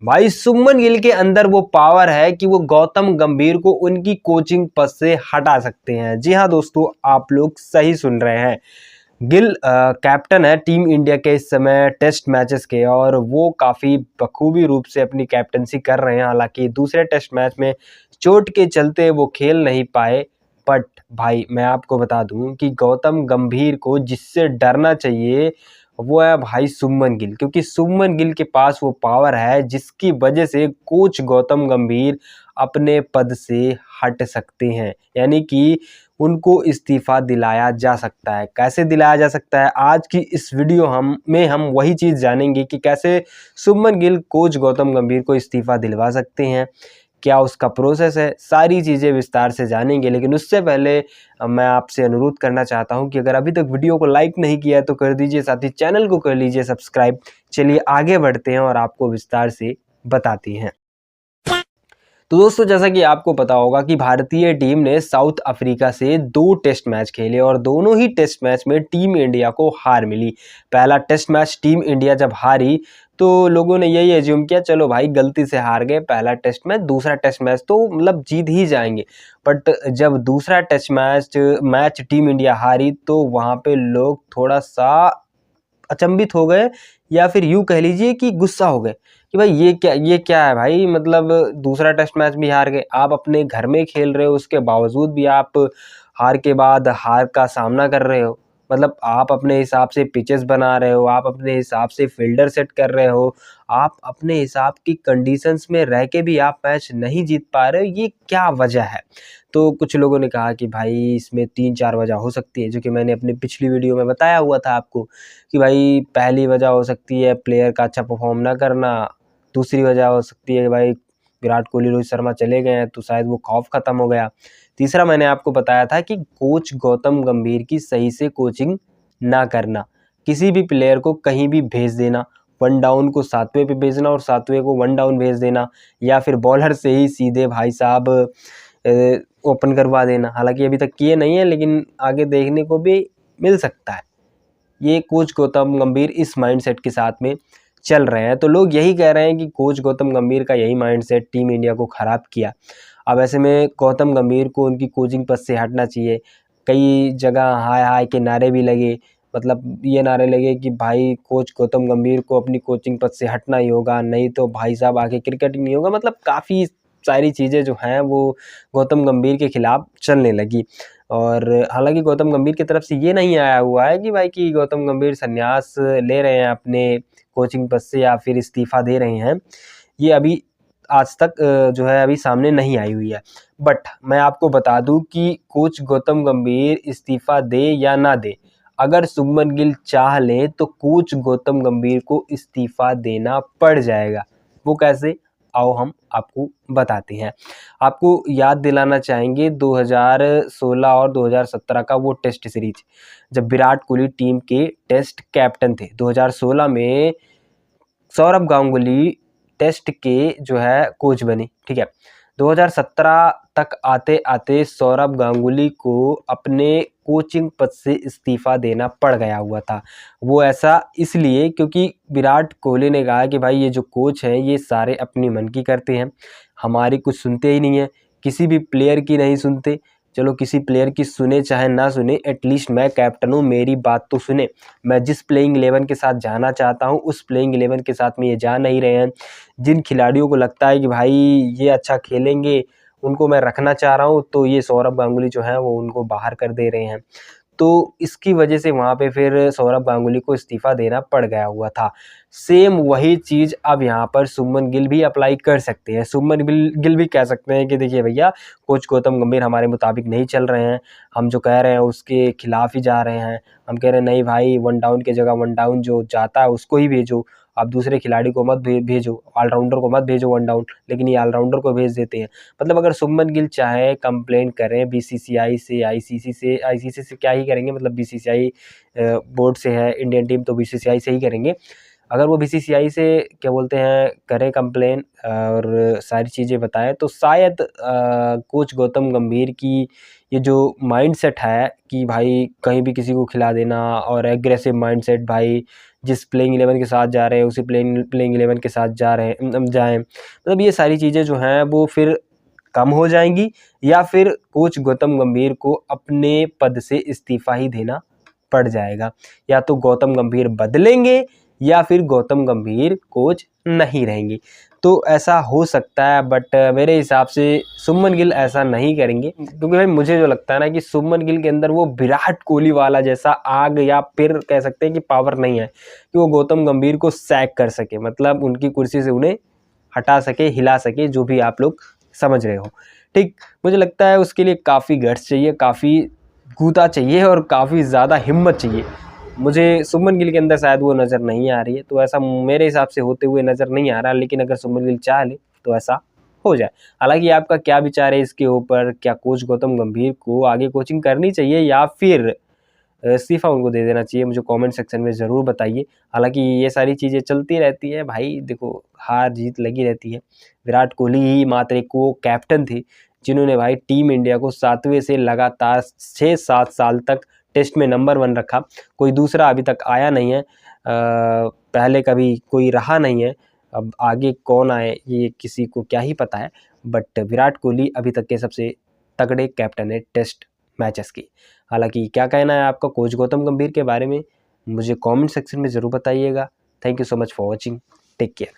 भाई शुभमन गिल के अंदर वो पावर है कि वो गौतम गंभीर को उनकी कोचिंग पद से हटा सकते हैं। जी हाँ दोस्तों, आप लोग सही सुन रहे हैं। गिल कैप्टन है टीम इंडिया के इस समय टेस्ट मैचेस के, और वो काफ़ी बखूबी रूप से अपनी कैप्टनसी कर रहे हैं। हालांकि दूसरे टेस्ट मैच में चोट के चलते वो खेल नहीं पाए। बट भाई मैं आपको बता दूं कि गौतम गंभीर को जिससे डरना चाहिए वो है भाई शुभमन गिल, क्योंकि शुभमन गिल के पास वो पावर है जिसकी वजह से कोच गौतम गंभीर अपने पद से हट सकते हैं, यानी कि उनको इस्तीफा दिलाया जा सकता है। कैसे दिलाया जा सकता है, आज की इस वीडियो हम वही चीज़ जानेंगे कि कैसे शुभमन गिल कोच गौतम गंभीर को इस्तीफा दिलवा सकते हैं, क्या उसका प्रोसेस है, सारी चीज़ें विस्तार से जानेंगे। लेकिन उससे पहले मैं आपसे अनुरोध करना चाहता हूं कि अगर अभी तक वीडियो को लाइक नहीं किया है तो कर दीजिए, साथ ही चैनल को कर लीजिए सब्सक्राइब। चलिए आगे बढ़ते हैं और आपको विस्तार से बताते हैं। तो दोस्तों, जैसा कि आपको पता होगा कि भारतीय टीम ने साउथ अफ्रीका से 2 टेस्ट मैच खेले और दोनों ही टेस्ट मैच में टीम इंडिया को हार मिली। पहला टेस्ट मैच टीम इंडिया जब हारी तो लोगों ने यही एज्यूम किया, चलो भाई गलती से हार गए पहला टेस्ट मैच, दूसरा टेस्ट मैच तो मतलब जीत ही जाएंगे। बट जब दूसरा टेस्ट मैच टीम इंडिया हारी तो वहाँ पे लोग थोड़ा सा अचंभित हो गए, या फिर यूँ कह लीजिए कि गुस्सा हो गए कि भाई ये क्या है भाई, मतलब दूसरा टेस्ट मैच भी हार गए। आप अपने घर में खेल रहे हो, उसके बावजूद भी आप हार के बाद हार का सामना कर रहे हो। मतलब आप अपने हिसाब से पिचेस बना रहे हो, आप अपने हिसाब से फील्डर सेट कर रहे हो, आप अपने हिसाब की कंडीशंस में रह के भी आप मैच नहीं जीत पा रहे हो, ये क्या वजह है? तो कुछ लोगों ने कहा कि भाई इसमें 3-4 वजह हो सकती है, जो कि मैंने अपनी पिछली वीडियो में बताया हुआ था आपको कि भाई पहली वजह हो सकती है प्लेयर का अच्छा परफॉर्म ना करना, दूसरी वजह हो सकती है कि भाई विराट कोहली रोहित शर्मा चले गए हैं तो शायद वो खौफ खत्म हो गया। तीसरा मैंने आपको बताया था कि कोच गौतम गंभीर की सही से कोचिंग ना करना, किसी भी प्लेयर को कहीं भी भेज देना, वन डाउन को 7वें पे भेजना और 7वें को वन डाउन भेज देना, या फिर बॉलर से ही सीधे भाई साहब ओपन करवा देना। हालांकि अभी तक किए नहीं है, लेकिन आगे देखने को भी मिल सकता है। ये कोच गौतम गंभीर इस माइंडसेट के साथ में चल रहे हैं, तो लोग यही कह रहे हैं कि कोच गौतम गंभीर का यही माइंडसेट टीम इंडिया को ख़राब किया। अब ऐसे में गौतम गंभीर को उनकी कोचिंग पद से हटना चाहिए। कई जगह हाय हाय के नारे भी लगे, मतलब ये नारे लगे कि भाई कोच गौतम गंभीर को अपनी कोचिंग पद से हटना ही होगा, नहीं तो भाई साहब आगे क्रिकेट ही नहीं होगा। मतलब काफ़ी सारी चीज़ें जो हैं वो गौतम गंभीर के खिलाफ चलने लगी। और हालांकि गौतम गंभीर की तरफ से ये नहीं आया हुआ है कि भाई कि गौतम गंभीर संन्यास ले रहे हैं अपने कोचिंग पद से या फिर इस्तीफा दे रहे हैं, ये अभी आज तक जो है अभी सामने नहीं आई हुई है। बट मैं आपको बता दूं कि कोच गौतम गंभीर इस्तीफा दे या ना दे, अगर शुभमन गिल चाह लें तो कोच गौतम गंभीर को इस्तीफा देना पड़ जाएगा। वो कैसे, आओ हम आपको बताते हैं। आपको याद दिलाना चाहेंगे 2016 और 2017 का वो टेस्ट सीरीज, जब विराट कोहली टीम के टेस्ट कैप्टन थे। 2016 में सौरभ गांगुली टेस्ट के जो है कोच बने, ठीक है। 2017 तक आते आते सौरभ गांगुली को अपने कोचिंग पद से इस्तीफा देना पड़ गया हुआ था। वो ऐसा इसलिए क्योंकि विराट कोहली ने कहा कि भाई ये जो कोच हैं ये सारे अपनी मन की करते हैं, हमारी कुछ सुनते ही नहीं है, किसी भी प्लेयर की नहीं सुनते। चलो किसी प्लेयर की सुने चाहे ना सुने, एटलीस्ट मैं कैप्टन हूँ, मेरी बात तो सुने। मैं जिस प्लेइंग 11 के साथ जाना चाहता हूँ उस प्लेइंग 11 के साथ में ये जा नहीं रहे हैं। जिन खिलाड़ियों को लगता है कि भाई ये अच्छा खेलेंगे उनको मैं रखना चाह रहा हूँ, तो ये सौरभ गांगुली जो है वो उनको बाहर कर दे रहे हैं। तो इसकी वजह से वहाँ पे फिर सौरभ गांगुली को इस्तीफा देना पड़ गया हुआ था। सेम वही चीज़ अब यहाँ पर शुभमन गिल भी अप्लाई कर सकते हैं। शुभमन गिल भी कह सकते हैं कि देखिए भैया कोच गौतम गंभीर हमारे मुताबिक नहीं चल रहे हैं, हम जो कह रहे हैं उसके खिलाफ ही जा रहे हैं। हम कह रहे हैं नहीं भाई, वन डाउन की जगह वन डाउन जो जाता है उसको ही भेजो, आप दूसरे खिलाड़ी को मत भेजो, ऑलराउंडर को मत भेजो वन डाउन, लेकिन ये ऑलराउंडर को भेज देते हैं। मतलब अगर शुभमन गिल चाहे कंप्लेंट करें बीसीसीआई से, आईसीसी से क्या ही करेंगे, मतलब बीसीसीआई बोर्ड से है इंडियन टीम तो बीसीसीआई से ही करेंगे। अगर वो बीसीसीआई से क्या बोलते हैं करें कंप्लेन और सारी चीज़ें बताएं, तो शायद कोच गौतम गंभीर की ये जो माइंडसेट है कि भाई कहीं भी किसी को खिला देना और एग्रेसिव माइंडसेट, भाई जिस प्लेइंग 11 के साथ जा रहे हैं उसी प्लेइंग 11 के साथ जाएं, मतलब ये सारी चीज़ें जो हैं वो फिर कम हो जाएंगी, या फिर कोच गौतम गंभीर को अपने पद से इस्तीफा ही देना पड़ जाएगा। या तो गौतम गंभीर बदलेंगे या फिर गौतम गंभीर कोच नहीं रहेंगे, तो ऐसा हो सकता है। बट मेरे हिसाब से शुभमन गिल ऐसा नहीं करेंगे, क्योंकि भाई मुझे जो लगता है ना कि शुभमन गिल के अंदर वो विराट कोहली वाला जैसा आग या फिर कह सकते हैं कि पावर नहीं है कि वो गौतम गंभीर को सैक कर सके, मतलब उनकी कुर्सी से उन्हें हटा सके, हिला सके, जो भी आप लोग समझ रहे हो। ठीक, मुझे लगता है उसके लिए काफ़ी गट्स चाहिए, काफ़ी गूदा चाहिए और काफ़ी ज़्यादा हिम्मत चाहिए। मुझे शुभमन गिल के अंदर शायद वो नज़र नहीं आ रही है, तो ऐसा मेरे हिसाब से होते हुए नज़र नहीं आ रहा, लेकिन अगर शुभमन गिल चाह ले तो ऐसा हो जाए। हालांकि आपका क्या विचार है इसके ऊपर, क्या कोच गौतम गंभीर को आगे कोचिंग करनी चाहिए या फिर इस्तीफ़ा उनको दे देना चाहिए, मुझे कमेंट सेक्शन में ज़रूर बताइए। हालांकि ये सारी चीज़ें चलती रहती है भाई, देखो हार जीत लगी रहती है। विराट कोहली ही मात्र एक वो कैप्टन थे जिन्होंने भाई टीम इंडिया को 7वें से लगातार 6-7 साल तक टेस्ट में नंबर 1 रखा। कोई दूसरा अभी तक आया नहीं है, पहले कभी कोई रहा नहीं है। अब आगे कौन आए ये किसी को क्या ही पता है, बट विराट कोहली अभी तक के सबसे तगड़े कैप्टन है टेस्ट मैचेस की। हालांकि क्या कहना है आपका कोच गौतम गंभीर के बारे में, मुझे कमेंट सेक्शन में ज़रूर बताइएगा। Thank you so much for watching, take care.